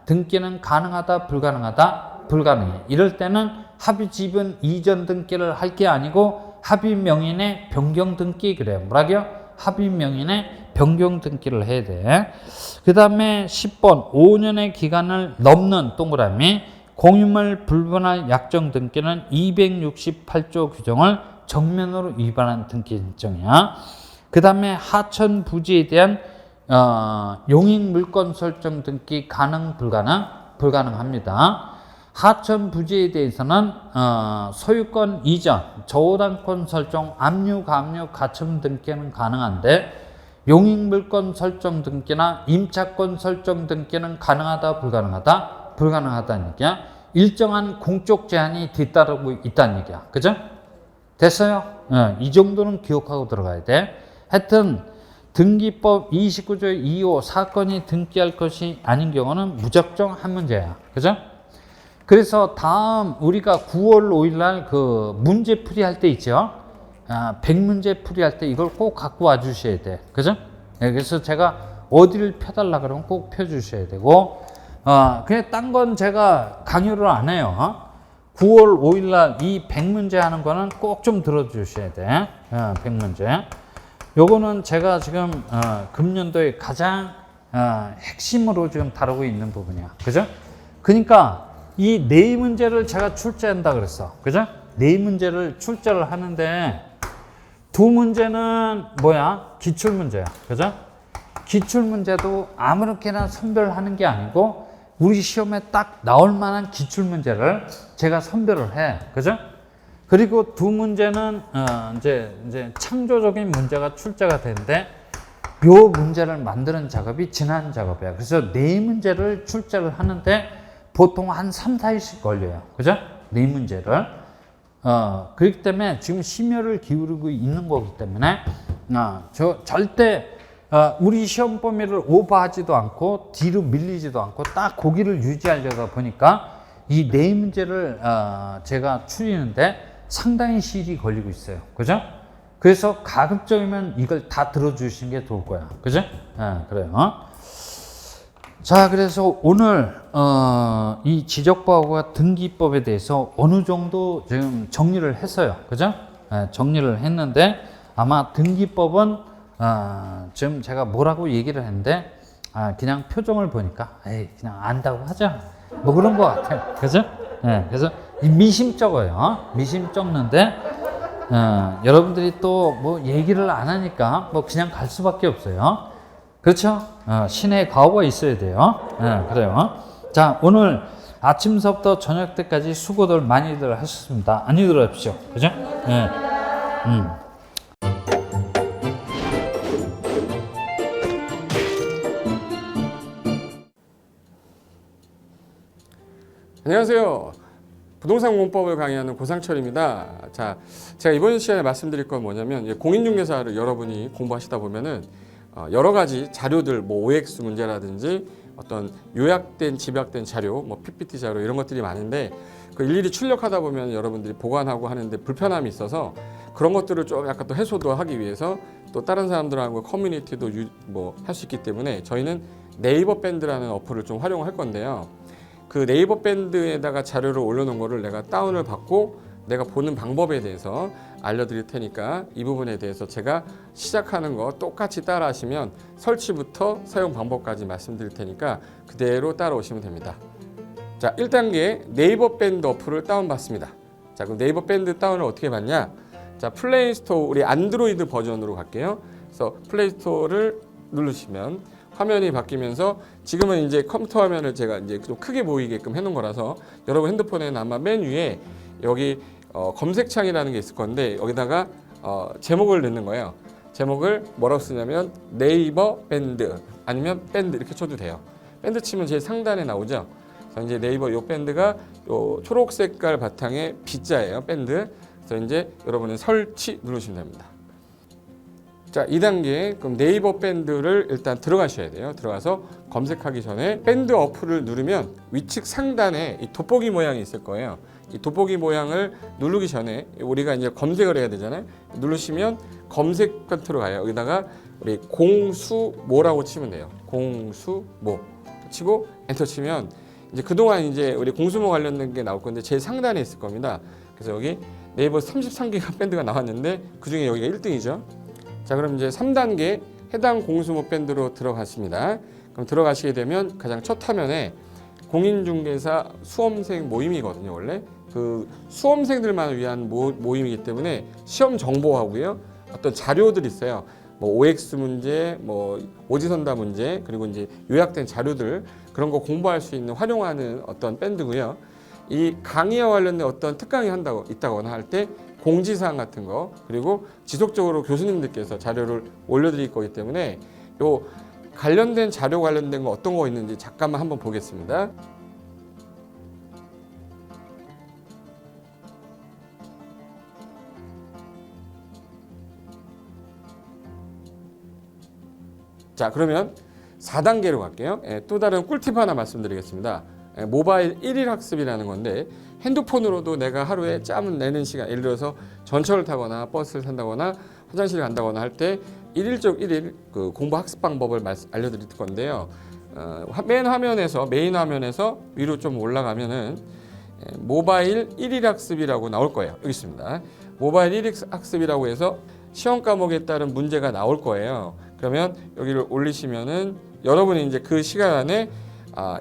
A: 등기는 가능하다, 불가능하다? 불가능해. 이럴 때는 합유 지분 이전 등기를 할 게 아니고 합의 명인의 변경 등기 그래요. 뭐라고요? 합의 명인의 변경 등기를 해야 돼. 그 다음에 10번 5년의 기간을 넘는 동그라미 공유물 불분할 약정 등기는 268조 규정을 정면으로 위반한 등기 신청이야. 그 다음에 하천 부지에 대한 용익 물권 설정 등기 가능 불가능? 불가능합니다. 하천 부지에 대해서는 소유권 이전, 저당권 설정, 압류, 감류, 가처분 등기는 가능한데 용익 물권 설정 등기나 임차권 설정 등기는 가능하다, 불가능하다? 불가능하다는 얘기야. 일정한 공적 제한이 뒤따르고 있다는 얘기야. 그죠? 됐어요? 이 정도는 기억하고 들어가야 돼. 하여튼 등기법 29조 2호 사건이 등기할 것이 아닌 경우는 무작정 한 문제야. 그죠? 그래서 다음 우리가 9월 5일 날 그 문제 풀이할 때 있죠. 100문제 풀이할 때 이걸 꼭 갖고 와 주셔야 돼. 그죠? 그래서 제가 어디를 펴달라 그러면 꼭 펴주셔야 되고, 그냥 딴 건 제가 강요를 안 해요. 9월 5일 날 이 100문제 하는 거는 꼭 좀 들어주셔야 돼. 100문제. 요거는 제가 지금 금년도에 가장 핵심으로 지금 다루고 있는 부분이야. 그죠? 그러니까 이 네 문제를 제가 출제한다 그랬어. 그죠? 네 문제를 출제를 하는데 두 문제는 뭐야? 기출문제야. 그죠? 기출문제도 아무렇게나 선별하는 게 아니고 우리 시험에 딱 나올 만한 기출문제를 제가 선별을 해. 그죠? 그리고 두 문제는 이제 창조적인 문제가 출제가 되는데 요 문제를 만드는 작업이 지난 작업이야. 그래서 네 문제를 출제를 하는데 보통 한 3, 4일씩 걸려요. 그죠? 네 문제를. 그렇기 때문에 지금 심혈을 기울이고 있는 거기 때문에, 절대, 우리 시험 범위를 오버하지도 않고, 뒤로 밀리지도 않고, 딱 거기를 유지하려다 보니까, 이 네 문제를, 제가 추리는데 상당히 시일이 걸리고 있어요. 그죠? 그래서 가급적이면 이걸 다 들어주시는 게 좋을 거야. 그죠? 그래요. 자, 그래서 오늘 이 지적보호와 등기법에 대해서 어느 정도 지금 정리를 했어요. 그죠? 정리를 했는데 아마 등기법은 지금 제가 뭐라고 얘기를 했는데 그냥 표정을 보니까 에이, 그냥 안다고 하자. 뭐 그런 것 같아요. 그죠? 그래서 미심 적어요. 미심 적는데 여러분들이 또 뭐 얘기를 안 하니까 뭐 그냥 갈 수밖에 없어요. 그렇죠? 신의 과오가 있어야 돼요. 그래요. 자, 오늘 아침서부터 저녁 때까지 수고들 많이들 하셨습니다. 안녕히 들어가십시오. 그죠?
B: 안녕하세요. 부동산 공법을 강의하는 고상철입니다. 자, 제가 이번 시간에 말씀드릴 건 뭐냐면 공인중개사를 여러분이 공부하시다 보면은 여러 가지 자료들, 뭐 OX 문제라든지 어떤 요약된, 집약된 자료, 뭐 PPT 자료 이런 것들이 많은데 그 일일이 출력하다 보면 여러분들이 보관하고 하는데 불편함이 있어서 그런 것들을 좀 약간 또 해소도 하기 위해서 또 다른 사람들하고 커뮤니티도 뭐 할 수 있기 때문에 저희는 네이버 밴드라는 어플을 좀 활용할 건데요. 그 네이버 밴드에다가 자료를 올려놓은 거를 내가 다운을 받고 내가 보는 방법에 대해서 알려드릴 테니까 이 부분에 대해서 제가 시작하는 거 똑같이 따라 하시면 설치부터 사용 방법까지 말씀드릴 테니까 그대로 따라오시면 됩니다. 자, 1단계 네이버 밴드 어플을 다운받습니다. 자, 그럼 네이버 밴드 다운을 어떻게 받냐? 자, 플레이스토어 우리 안드로이드 버전으로 갈게요. 그래서 플레이스토어를 누르시면 화면이 바뀌면서 지금은 이제 컴퓨터 화면을 제가 이제 좀 크게 보이게끔 해놓은 거라서 여러분 핸드폰에는 아마 맨 위에 여기 검색창이라는 게 있을 건데 여기다가 제목을 넣는 거예요. 제목을 뭐라고 쓰냐면 네이버 밴드 아니면 밴드 이렇게 쳐도 돼요. 밴드 치면 제일 상단에 나오죠. 그래서 이제 네이버 이 밴드가 요 초록 색깔 바탕의 B자예요. 밴드. 그래서 이제 여러분은 설치 누르시면 됩니다. 자, 2단계. 그럼 네이버 밴드를 일단 들어가셔야 돼요. 들어가서 검색하기 전에 밴드 어플을 누르면 위측 상단에 이 돋보기 모양이 있을 거예요. 이 돋보기 모양을 누르기 전에 우리가 이제 검색을 해야 되잖아요. 누르시면 검색 컨트롤 가요. 여기다가 우리 공수모라고 치면 돼요. 공수모 치고 엔터 치면 이제 그동안 이제 우리 공수모 관련된 게 나올 건데 제일 상단에 있을 겁니다. 그래서 여기 네이버 33개가 밴드가 나왔는데 그중에 여기가 1등이죠. 자, 그럼 이제 3단계 해당 공수모 밴드로 들어갔습니다. 그럼 들어가시게 되면 가장 첫 화면에 공인중개사 수험생 모임이거든요. 원래 그 수험생들만 위한 모임이기 때문에 시험 정보하고요, 어떤 자료들이 있어요. 뭐 OX 문제, 뭐 오지선다 문제, 그리고 이제 요약된 자료들, 그런 거 공부할 수 있는 활용하는 어떤 밴드고요. 이 강의와 관련된 어떤 특강이 있다거나 할 때 공지사항 같은 거, 그리고 지속적으로 교수님들께서 자료를 올려드릴 거기 때문에 요 관련된 자료 관련된 거 어떤 거 있는지 잠깐만 한번 보겠습니다. 자, 그러면 4단계로 갈게요. 또 다른 꿀팁 하나 말씀드리겠습니다. 모바일 1일 학습이라는 건데, 핸드폰으로도 내가 하루에 짬을 내는 시간, 예를 들어서 전철을 타거나 버스를 탄다거나 화장실을 간다거나 할 때 1일적 1일 그 공부 학습 방법을 알려드릴 건데요. 메인 화면에서 위로 좀 올라가면은 모바일 1일 학습이라고 나올 거예요. 여기 있습니다. 모바일 1일 학습이라고 해서 시험 과목에 따른 문제가 나올 거예요. 그러면 여기를 올리시면은 여러분이 이제 그 시간 안에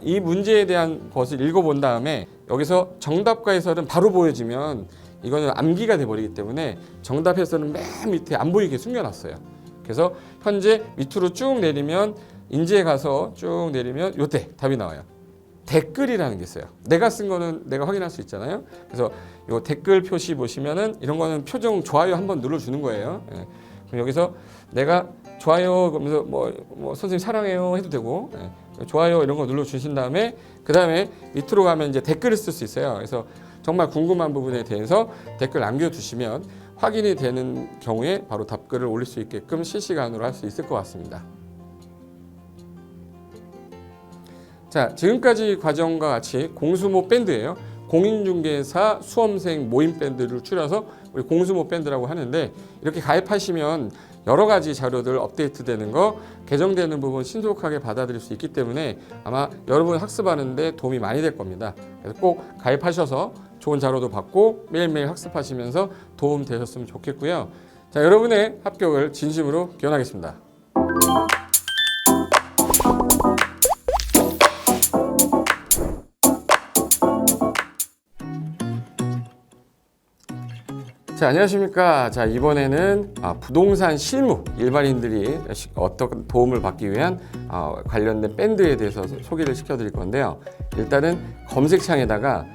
B: 이 문제에 대한 것을 읽어본 다음에 여기서 정답과 해설은 바로 보여지면 이거는 암기가 돼버리기 때문에 정답 해설은 맨 밑에 안 보이게 숨겨놨어요. 그래서 현재 밑으로 쭉 내리면 인지에 가서 쭉 내리면 요때 답이 나와요. 댓글이라는 게 있어요. 내가 쓴 거는 내가 확인할 수 있잖아요. 그래서 요 댓글 표시 보시면은 이런 거는 표정 좋아요 한번 눌러주는 거예요. 그럼 여기서 내가 좋아요 그러면서 뭐 선생님 사랑해요 해도 되고, 좋아요 이런 거 눌러주신 다음에 그 다음에 밑으로 가면 이제 댓글을 쓸 수 있어요. 그래서 정말 궁금한 부분에 대해서 댓글 남겨주시면 확인이 되는 경우에 바로 답글을 올릴 수 있게끔 실시간으로 할 수 있을 것 같습니다. 자, 지금까지 과정과 같이 공수모 밴드예요. 공인중개사 수험생 모임 밴드를 줄여서 우리 공수모 밴드라고 하는데, 이렇게 가입하시면 여러 가지 자료들 업데이트되는 거, 개정되는 부분 신속하게 받아들일 수 있기 때문에 아마 여러분 학습하는데 도움이 많이 될 겁니다. 그래서 꼭 가입하셔서 좋은 자료도 받고 매일매일 학습하시면서 도움 되셨으면 좋겠고요. 자, 여러분의 합격을 진심으로 기원하겠습니다. 자, 안녕하십니까. 자, 이번에는 부동산 실무, 일반인들이 어떤 도움을 받기 위한 관련된 밴드에 대해서 소개를 시켜드릴 건데요. 일단은 검색창에다가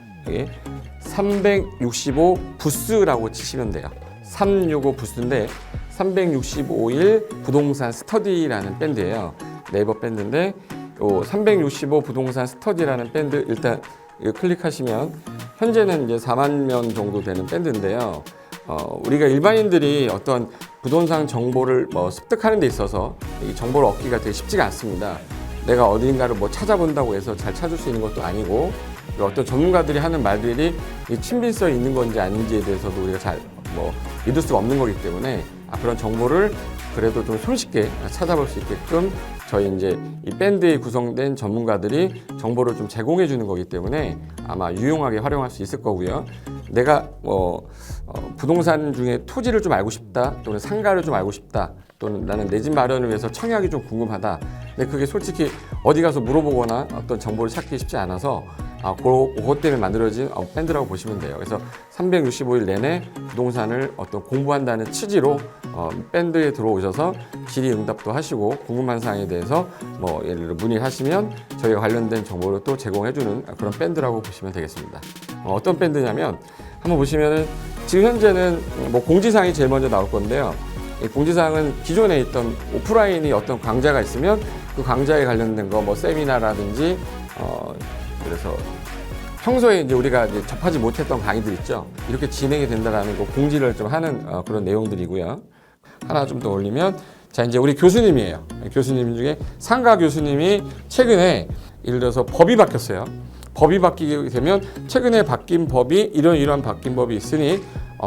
B: 365 부스라고 치시면 돼요. 365 부스인데 365일 부동산 스터디라는 밴드예요. 네이버 밴드인데 요 365 부동산 스터디라는 밴드 일단 클릭하시면 현재는 이제 4만 명 정도 되는 밴드인데요. 우리가 일반인들이 어떤 부동산 정보를 습득하는 데 있어서 이 정보를 얻기가 되게 쉽지가 않습니다. 내가 어딘가를 찾아본다고 해서 잘 찾을 수 있는 것도 아니고, 어떤 전문가들이 하는 말들이 이 친밀성이 있는 건지 아닌지에 대해서도 우리가 잘 믿을 수가 없는 거기 때문에 그런 정보를 그래도 좀 손쉽게 찾아볼 수 있게끔 저희 이제 이 밴드에 구성된 전문가들이 정보를 좀 제공해 주는 거기 때문에 아마 유용하게 활용할 수 있을 거고요. 내가 부동산 중에 토지를 좀 알고 싶다, 또는 상가를 좀 알고 싶다, 또는 나는 내 집 마련을 위해서 청약이 좀 궁금하다. 근데 그게 솔직히 어디 가서 물어보거나 어떤 정보를 찾기 쉽지 않아서 그것 때문에 만들어진 밴드라고 보시면 돼요. 그래서 365일 내내 부동산을 어떤 공부한다는 취지로 밴드에 들어오셔서 질의응답도 하시고 궁금한 사항에 대해서 예를 들어 문의를 하시면 저희가 관련된 정보를 또 제공해주는 그런 밴드라고 보시면 되겠습니다. 어떤 밴드냐면 한번 보시면은 지금 현재는 공지사항이 제일 먼저 나올 건데요. 이 공지사항은 기존에 있던 오프라인이 어떤 강좌가 있으면 그 강좌에 관련된 거 세미나라든지 그래서 평소에 이제 우리가 이제 접하지 못했던 강의들 있죠. 이렇게 진행이 된다라는 거 공지를 좀 하는 그런 내용들이고요. 하나 좀 더 올리면 자 이제 우리 교수님이에요. 교수님 중에 상가 교수님이 최근에 예를 들어서 법이 바뀌었어요. 법이 바뀌게 되면 최근에 바뀐 법이 이런 바뀐 법이 있으니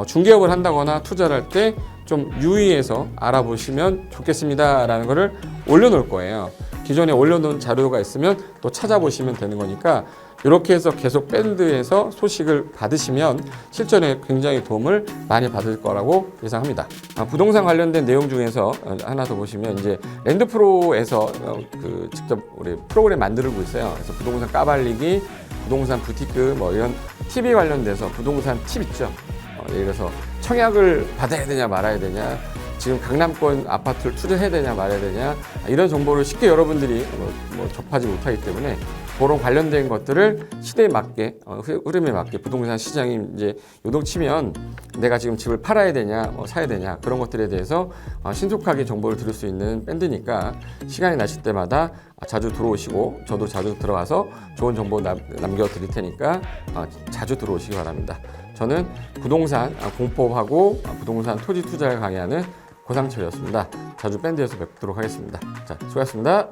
B: 중개업을 한다거나 투자를 할 때 좀 유의해서 알아보시면 좋겠습니다라는 거를 올려놓을 거예요. 기존에 올려놓은 자료가 있으면 또 찾아보시면 되는 거니까 이렇게 해서 계속 밴드에서 소식을 받으시면 실전에 굉장히 도움을 많이 받을 거라고 예상합니다. 부동산 관련된 내용 중에서 하나 더 보시면 이제 랜드프로에서 직접 우리 프로그램 만들고 있어요. 그래서 부동산 까발리기, 부동산 부티크 뭐 이런 TV 관련돼서 부동산 팁 있죠. 예를 들어서 청약을 받아야 되냐 말아야 되냐, 지금 강남권 아파트를 투자해야 되냐 말아야 되냐, 이런 정보를 쉽게 여러분들이 접하지 못하기 때문에 그런 관련된 것들을 시대에 맞게 흐름에 맞게 부동산 시장이 이제 요동치면 내가 지금 집을 팔아야 되냐 사야 되냐 그런 것들에 대해서 신속하게 정보를 들을 수 있는 밴드니까 시간이 나실 때마다 자주 들어오시고 저도 자주 들어가서 좋은 정보 남겨드릴 테니까 자주 들어오시기 바랍니다. 저는 부동산 공법하고 부동산 토지 투자를 강의하는 고상철이었습니다. 자주 밴드에서 뵙도록 하겠습니다. 자, 수고하셨습니다.